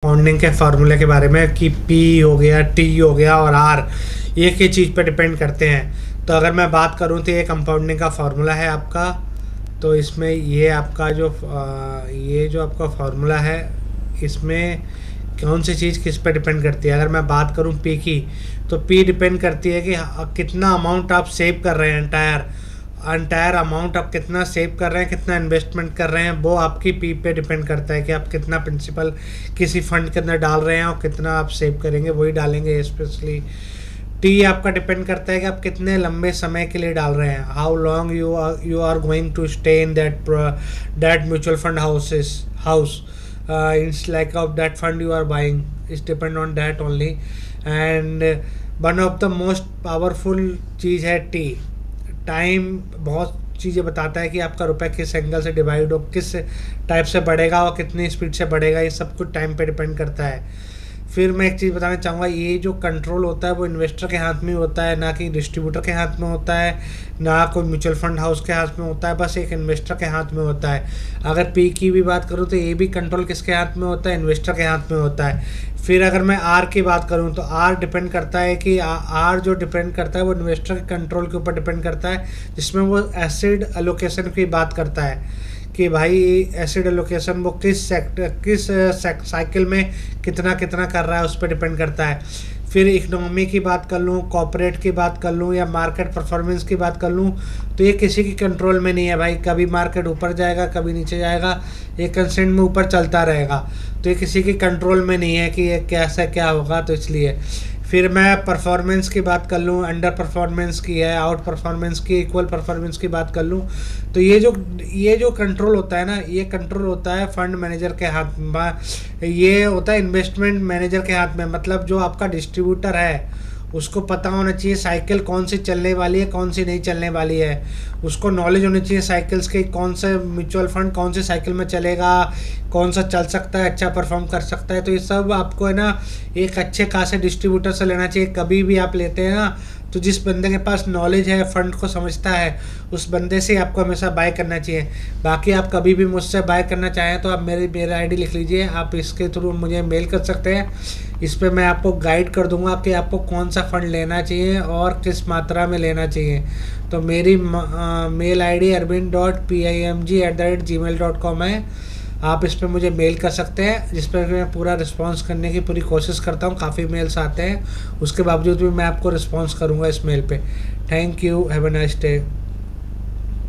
Compounding के फार्मूले के बारे में कि पी हो गया, टी हो गया और आर एक ही चीज़ पे डिपेंड करते हैं। तो अगर मैं बात करूँ तो ये कंपाउंडिंग का फार्मूला है आपका। तो इसमें ये आपका ये जो आपका फार्मूला है, इसमें कौन सी चीज़ किस पे डिपेंड करती है। अगर मैं बात करूँ पी की, तो पी डिपेंड करती है कि कितना अमाउंट आप सेव कर रहे हैं, एंटायर अमाउंट आप कितना सेव कर रहे हैं, कितना इन्वेस्टमेंट कर रहे हैं, वो आपकी पी पे डिपेंड करता है कि आप कितना प्रिंसिपल किसी फंड के अंदर डाल रहे हैं और कितना आप सेव करेंगे, वही डालेंगे। स्पेशली टी आपका डिपेंड करता है कि आप कितने लंबे समय के लिए डाल रहे हैं, how long you are going to stay in that mutual fund house it's like of that fund you are buying, it's depend on that only. And one of the most powerful चीज़ है T. Time बहुत चीज़ें बताता है कि आपका रुपया किस एंगल से डिवाइड हो, किस टाइप से बढ़ेगा और कितनी स्पीड से बढ़ेगा, ये सब कुछ टाइम पे डिपेंड करता है। फिर मैं एक चीज़ बताना चाहूँगा, ये जो कंट्रोल होता है वो इन्वेस्टर के हाथ में होता है, ना कि डिस्ट्रीब्यूटर के हाथ में होता है, ना कोई म्यूचुअल फंड हाउस के हाथ में होता है, बस एक इन्वेस्टर के हाथ में होता है। अगर पी की भी बात करूँ तो ये भी कंट्रोल किसके हाथ में होता है, इन्वेस्टर के हाथ में होता है। फिर अगर मैं आर की बात करूँ तो आर डिपेंड करता है कि आर जो डिपेंड करता है वो इन्वेस्टर के कंट्रोल के ऊपर डिपेंड करता है, जिसमें वो एसिड एलोकेशन की बात करता है कि भाई एसिड एलोकेशन वो किस साइकिल में कितना कितना कर रहा है, उस पर डिपेंड करता है। फिर इकोनॉमी की बात कर लूँ, कॉर्पोरेट की बात कर लूँ या मार्केट परफॉर्मेंस की बात कर लूँ, तो ये किसी की कंट्रोल में नहीं है भाई। कभी मार्केट ऊपर जाएगा, कभी नीचे जाएगा, ये कंस्टेंट में ऊपर चलता रहेगा। तो ये किसी की कंट्रोल में नहीं है कि ये कैसा क्या होगा, तो इसलिए। फिर मैं परफॉर्मेंस की बात कर लूँ, अंडर परफॉर्मेंस की है, आउट परफॉर्मेंस की, इक्वल परफॉर्मेंस की बात कर लूँ, तो ये जो कंट्रोल होता है ना, ये कंट्रोल होता है फंड मैनेजर के हाथ में, ये होता है इन्वेस्टमेंट मैनेजर के हाथ में। मतलब जो आपका डिस्ट्रीब्यूटर है उसको पता होना चाहिए साइकिल कौन सी चलने वाली है, कौन सी नहीं चलने वाली है। उसको नॉलेज होनी चाहिए साइकिल्स के, कौन से म्यूचुअल फंड कौन सी साइकिल में चलेगा, कौन सा चल सकता है, अच्छा परफॉर्म कर सकता है। तो ये सब आपको है ना एक अच्छे खासे डिस्ट्रीब्यूटर से लेना चाहिए। कभी भी आप लेते हैं ना, तो जिस बंदे के पास नॉलेज है, फंड को समझता है, उस बंदे से आपको हमेशा बाय करना चाहिए। बाकी आप कभी भी मुझसे बाय करना चाहें तो आप मेरा आईडी लिख लीजिए, आप इसके थ्रू मुझे मेल कर सकते हैं। इस पर मैं आपको गाइड कर दूंगा कि आपको कौन सा फ़ंड लेना चाहिए और किस मात्रा में लेना चाहिए। तो मेरी मेल आईडी arvind.pimg@gmail.com है। आप इस पर मुझे मेल कर सकते हैं, जिस पर मैं पूरा रिस्पांस करने की पूरी कोशिश करता हूँ। काफ़ी मेल्स आते हैं, उसके बावजूद भी मैं आपको रिस्पांस करूँगा इस मेल पे। Thank you, have a nice day.